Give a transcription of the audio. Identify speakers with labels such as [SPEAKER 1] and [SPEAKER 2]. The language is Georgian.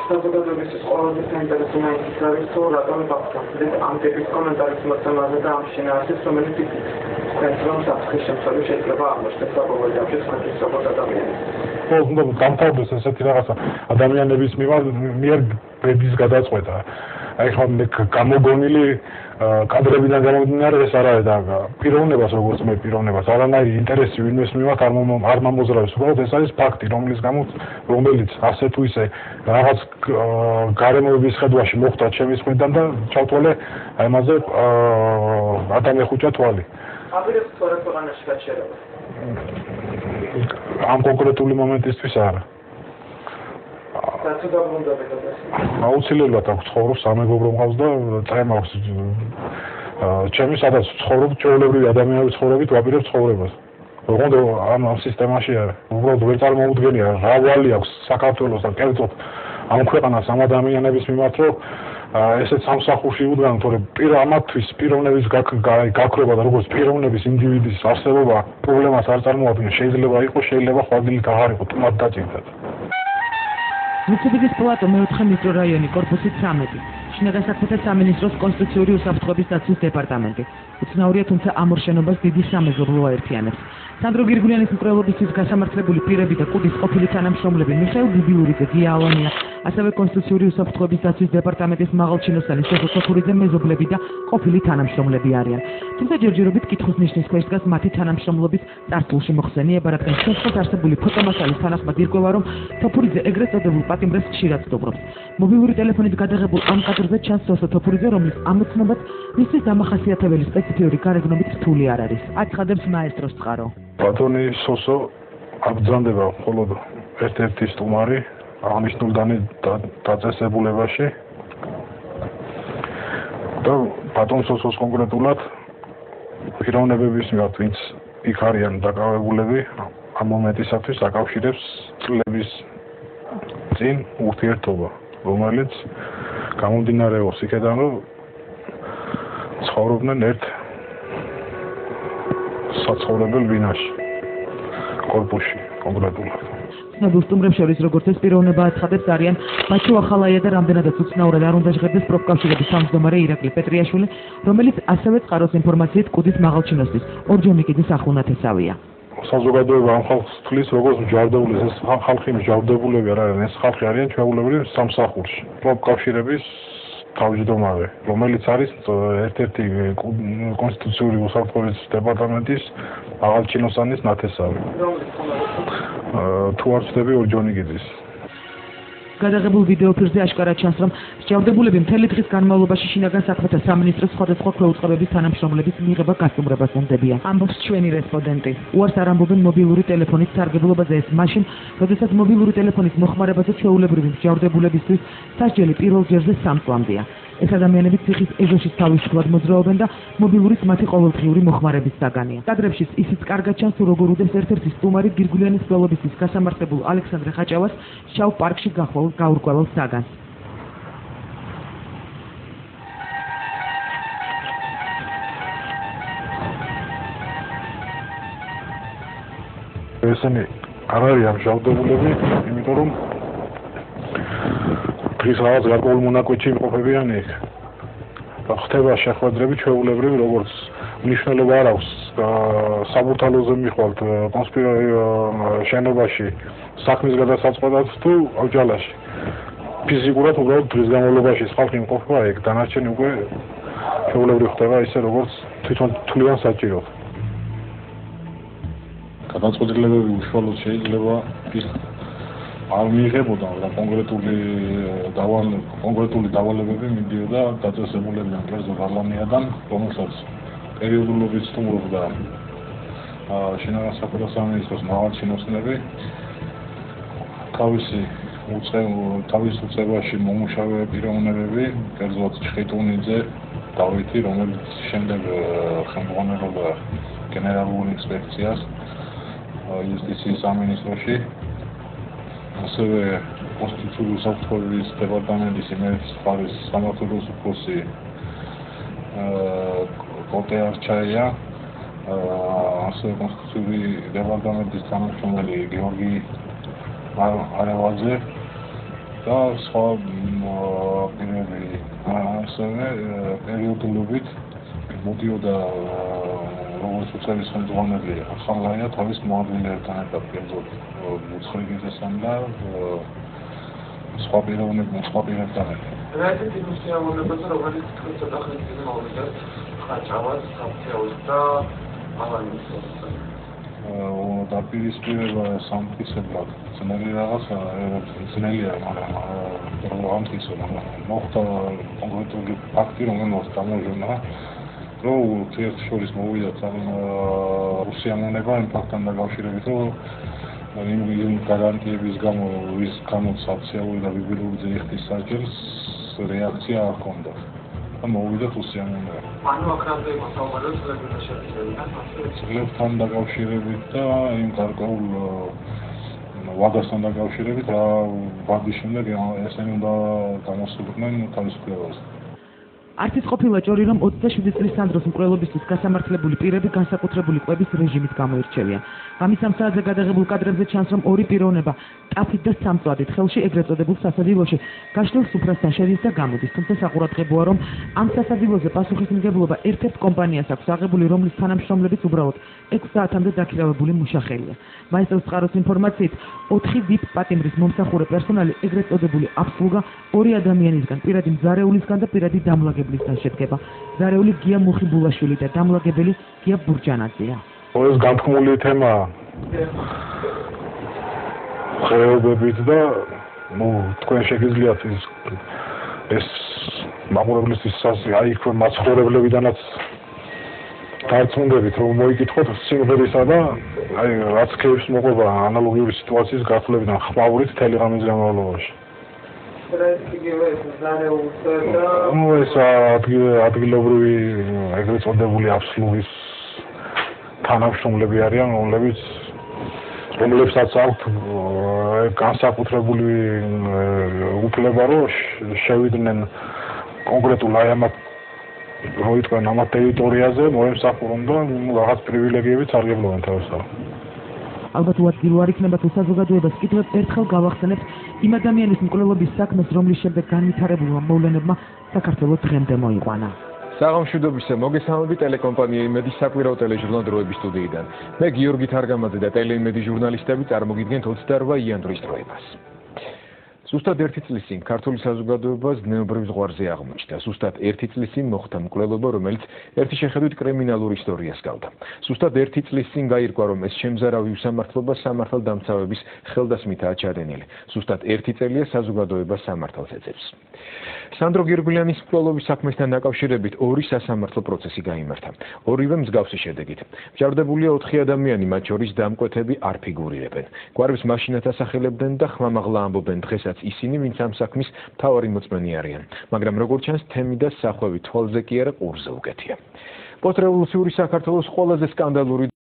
[SPEAKER 1] საზოგადოებისთვის ყველაზე საინტერესო მაინც არის თუ რატომ გახსოვთ ამ ტიპის კომენტარის მოწმაზე და ამ შინაარსის რომელიც თქვენს რომ საფრთხის შემცველი შეიძლება აღმოჩნდეს საბოლოო ჯამში თქვენთვის როგორც ადამიანის.
[SPEAKER 2] უნდა დამთავრდეს ესეთი რაღაცა ადამიანების მიერ ბედის გადაწყვეტა. აი ხომ გამოგონილი კადრებიდან გამომდინარე ეს არ არის და პიროვნებას როგორც მე პიროვნებას არანაირი ინტერესი ვინმეს მიმართ არ მომოძრავებს. უბრალოდ ეს არის ფაქტი, რომელიც ასე თუ ისე რაღაც გარემოების ხედვაში მოხდა ჩემის მხრიდან და ჩავთვალე აი ამაზე ადამიანხუჭა თვალი.
[SPEAKER 1] აპირებს თუ არა ქვეყანაში გაჩერება?
[SPEAKER 2] ამ კონკრეტული მომენტისთვის არა. აუცილებლად აქვს ცხოვრობს სამეგობრო მყავს და წაემ აქვს ჩემი სადაც ცხოვრობ ჩვეულებრივი ადამიანების ცხოვრებით ვაპირებ ცხოვრებას. ოღონდ ამ სისტემაში არა. უბრალოდ ვერ წარმოუდგენია რა ვალი აქვს საქართველოს და კერძოდ ამ ქვეყანას ამ ადამიანების მიმართ რომ ესეც სამსახურში უდგან, თორემ ამათთვის პიროვნების გაქრობა და როგორც პიროვნების ინდივიდის არსებობა პრობლემას არ წარმოადგენს. შეიძლება იყოს, შეიძლება ხვადილი აღარ იყოს, თუმცა დაჭირდათ.
[SPEAKER 3] მიწების პლატო მეოთხე მიკრორაიონი, კორპუსი 13. შინაგან საქმეთა სამინისტროს კონსტიტუციური უსაფრთხოების დაცვის დეპარტამენტი. უცნაურია, თუმცა ამ ორ შენობას დიდი სამეზობლო აერთიანებს. სანდრო გირგულიანის მკვლელობისთვის გასამართლებული პირები და კუდის ყოფილი თანამშრომლები მიხეილ ბიბიურიძე, გია ალონია, ასევე კონსტიტუციური უსაფრთხოების დაცვის დეპარტამენტის მაღალჩინოსანი სოფო სოფურიძე მეზობლები და ყოფილი თანამშრომლები არიან. თუმცა ჯერჯერობით კითხვის ნიშნის ქვეშ დგას მათი თანამშრომლობის წარსულში მოხსენება, რადგან შესაძლოა არსებული ფოტომასალის თანახმად ირკვევა, რომ სოფურიძე ეგრეთ წოდებულ პატიმრებს ხშირად სტუმრობს. მობილური ტელეფონით გადაღებულ ამ კადრზე ჩანს სოფო სოფურიძე, რომლის ამოცნობაც მისთვის დამახასიათებელი სპეციფიური გარეგნობით რთული არ არის. აცხადებს მაესტროს წყარო.
[SPEAKER 2] ბატონი სოსო აბრძანდება მხოლოდ ერთ-ერთი სტუმარი აღნიშნულ დაწესებულებაში და ბატონ სოსოს კონკრეტულად პიროვნებების მიმართ ვინც იქ არიან დაკავებულები ამ მომენტისათვის აკავშირებს წლების წინ ურთიერთობა, რომელიც გამომდინარეობს იქედან, რომ ცხოვრობდნენ ერთ საცხოვრებელ ბინაში, კორპუსში კონკრეტულად.
[SPEAKER 3] ცნობილ სტუმრებს შორის, როგორც ეს პიროვნება აცხადებს, არიან ბაჩო ახალაია და რამდენადაც უცნაურად არ უნდა ჟღერდეს პროფკავშირების თავმჯდომარე ირაკლი პეტრიაშვილი, რომელიც ასევე წყაროს ინფორმაციით კუდის მაღალჩინოსის ორჯონიკიძის ახლონათესავია.
[SPEAKER 2] საზოგადოება ამ ხალხს თვლის, როგორც მსჯავრდებულებს, ეს ხალხი მსჯავრდებულები არ არიან, ეს ხალხი არიან ჩვეულებრივ სამსახურში. პროფკავშირების თავმჯდომარე, რომელიც არის ერთ-ერთი კონსტიტუციური უსაფრთხოების დეპარტამენტის მაღალჩინოსანის ნათესავი. თუ არ ვცდები ორჯონიკიძის.
[SPEAKER 3] გადაღებულ ვიდეოფილმზე აშკარად ჩანს, რომ მსჯავრდებულები მთელი დღის განმავლობაში შინაგან საქმეთა სამინისტროს სხვადასხვა ქვეყნების თანამშრომლების მიღება გასტუმრებას უნდებიან. ამბობს ჩვენი რესპონდენტი. უარს არ ამბობენ მობილური ტელეფონის სარგებლობაზე ეს მაშინ, როდესაც მობილური ტელეფონის მოხმარებაზე ჩვეულებრივი მსჯავრდებულებისთვის სასჯელი პირველ ჯერზე 3 წლამდეა. ეს ადამიანები ციხის ეზოში თავისუფლად მოძრაობენ და მობილურიც მათი ყოველდღიური მოხმარების საგანია. კადრებშიც ისიც კარგად ჩანს, თუ როგორ უდეს ერთ-ერთი სტუმარი გირგულიანის მკვლელობისთვის გასამართლებულ ალექსანდრე ხაჭავას შავ პარკში გაურკვეველ საგანს.
[SPEAKER 2] ესენი არ არიან მსჯავრდებულები, იმიტომ რომ დღის რაღაც გარკვეულ მონაკვეთში იმყოფებიან იქ. ხდება შეხვედრები ჩვეულებრივ, როგორც მნიშვნელობა არ აქვს საბურთალოზე მიხვალთ შენობაში საქმის გადასაწყვეტად თუ აუჯალაში. ფიზიკურად უბრალოდ დღის განმავლობაში ხალხი იმყოფება იქ, დანარჩენი უკვე ჩვეულებრივ ხდება ისე, როგორც თვითონ თვლიან საჭიროდ. გადაწყვეტილებები უშუალოდ შეიძლება არ მიიღებოდა, მაგრამ კონკრეტული დავალებები მიდიოდა დაწესებულებიდან, კერძოდ ალონიადან, რომელსაც პერიოდულობით სტუმრობდა შინაგან საქმეთა სამინისტროს მაღალჩინოსნები. თავის უწყებაში მომუშავე პიროვნებები, კერძოდ ჩხეტუნიძე დავითი, რომელიც შემდეგ ხელმძღვანელობდა გენერალურ ინსპექციას იუსტიციის სამინისტროში. ასევე კონსტიტუციური უსაფრთხოების დეპარტამენტის იმერეთის მხარის სამმართველოს უფროსი კოტე არჩაია, ასევე კონსტიტუციური დეპარტამენტის თანამშრომელი გიორგი არევაძე და სხვა პირები ასევე პერიოდულობით მოდიოდა როგორც უცხოეთის ხელმძღვანელი ახალაია თავის მოადგილეებთან ერთად კერძოდ მუცხრიგიძესთან და სხვა პირებთან ერთად.
[SPEAKER 1] რა ისეთი მოსიამოვნებაზე რომელიც თქვენ ცოტა ხნის წინ მოვიდეთ ხაჭავას, საფრთხეოს და ალანის
[SPEAKER 2] დაპირისპირება სამტკიცებლად ძნელი რაღაცა ძნელია, მაგრამ ამტკიცო მოხდა კონკრეტული ფაქტი, რომელიც გამოვიდა, რომ ერთ შორის მოვიდა უსიამოვნება იმ ფაქტთან დაკავშირებით, რომ იმ გარანტიების გამო ვის გამოც ოფიციალური და ბიბლიური ძიეხის საჯელს რეაქცია არ ჰქონდა. და მოვიდა უსიამოვნება.
[SPEAKER 1] ანუ აქამდე მოსაუბრო ძლებთან შედიოდა,
[SPEAKER 2] ძლებთან დაკავშირებით და იმ გარკვეულ ვადასთან დაკავშირებით რა ვადის შემდეგ ესენი უნდა გამოსულიყვნენ თავისუფლებას.
[SPEAKER 3] არც ის ყოფილა ჭორი, რომ 27 წლის სანდროს მკვლელობისთვის გასამართლებული პირები განსაკუთრებული კვების რეჟიმით გამოირჩევიან. ღამის 3 საათზე გადაღებულ კადრებზე ჩანს, რომ ორი პიროვნება ტაფით და სამწვადით ხელში ეგრეთ წოდებულ სასადილოში გაშლილ სუფრასთან შედის და გამოდის. თუმცა საყურადღებოა, რომ ამ სასადილოზე პასუხისმგებლობა ერთ-ერთ კომპანიას აქვს აღებული, რომლის თანამშრომლებიც უბრალოდ 6 საათამდე დაქირავებული მუშახელია. მაესტროს წყაროს ინფორმაციით, 4 VIP პატიმრის მომსახურე პერსონალი ეგრეთ წოდებული აბსლუგა ორი ადამიანისგან, პირადი მზარეულისგან და პირადი დამლაგებლისგან შედგება. მზარეული გია მუხიბულაშვილი და დამლაგებელი გია ბურჯანაძეა.
[SPEAKER 2] ეს განთქმული თემაა. ხეობებით და თქვენ შეგიძლიათ ეს მაყურებლისთვის აი იქ მაცხოვრებლებიდანაც დარწმუნდებით, რომ მოიკითხოთ სიმღერისა და აი რაც ქეიფს მოყვება ანალოგიური სიტუაციის გართულებიდან ხმაურით მთელი ღამის განმავლობაში. ეს ადგილობრივი ეგრეთ წოდებული აბსლუგის თანამშრომლები არიან, რომლებსაც აქვთ განსაკუთრებული უფლება, რომ შევიდნენ კონკრეტულ აი ამ ტერიტორიაზე მოემსახურონ და რაღაც პრივილეგიებიც არგებლობენ თავისთავად.
[SPEAKER 3] ალბათ უადგილო არ იქნება თუ საზოგადოებას კიდევ ერთხელ გავახსენებთ იმ ადამიანის მკვლელობის საქმეს, რომლის შემდეგ განვითარებულმა მოვლენებმა საქართველოს დღემდე მოიყვანა.
[SPEAKER 4] საღამოშვიდობისა მოგესალმები ტელეკომპანია იმედის საკვირაო ტელეჟურნალ დროების სტუდიიდან. მე გიორგი თარგამაძე და ტელეიმედის ჟურნალისტები წარმოგიდგენთ 28 იანვრის დროებას. Სუსტად 1 წლის წინ ქართული საზოგადოება ზნეობრივ ზღვარზე აღმოჩნდა. Სუსტად 1 წლის წინ მოხდა მკვლელობა, რომელიც ერთი შეხედვით კრიმინალურ ისტორიას გავდა. Სუსტად 1 წლის წინ გაირკვა, რომ ეს შემზარავი უსამართლობა სამართალდამცავების ხელდასმითაა ჩადენილი. Სუსტად 1 წელია საზოგადოება სამართალს ეძებს. სანდრო გირგულიანის მკვლელობის საქმესთან დაკავშირებით 2 სასამართლო პროცესი გაიმართა. ორივე მსგავსი შედეგით. მჯარდებულია 4 ადამიანი, მათ შორის დამკვეთები არ ფიგურირებენ. გვარებს მაშინაც ასახელებდნენ და ხმამაღლა ამბობენ დღესაც ისინი, ვინც ამ საქმის მთავარი მოწმენი არიან. მაგრამ როგორც ჩანს, თემი და სახვევი თვალზე კი არა ყურზე უკეთია. პოსტრევოლუციური საქართველოს ყველაზე სკანდალური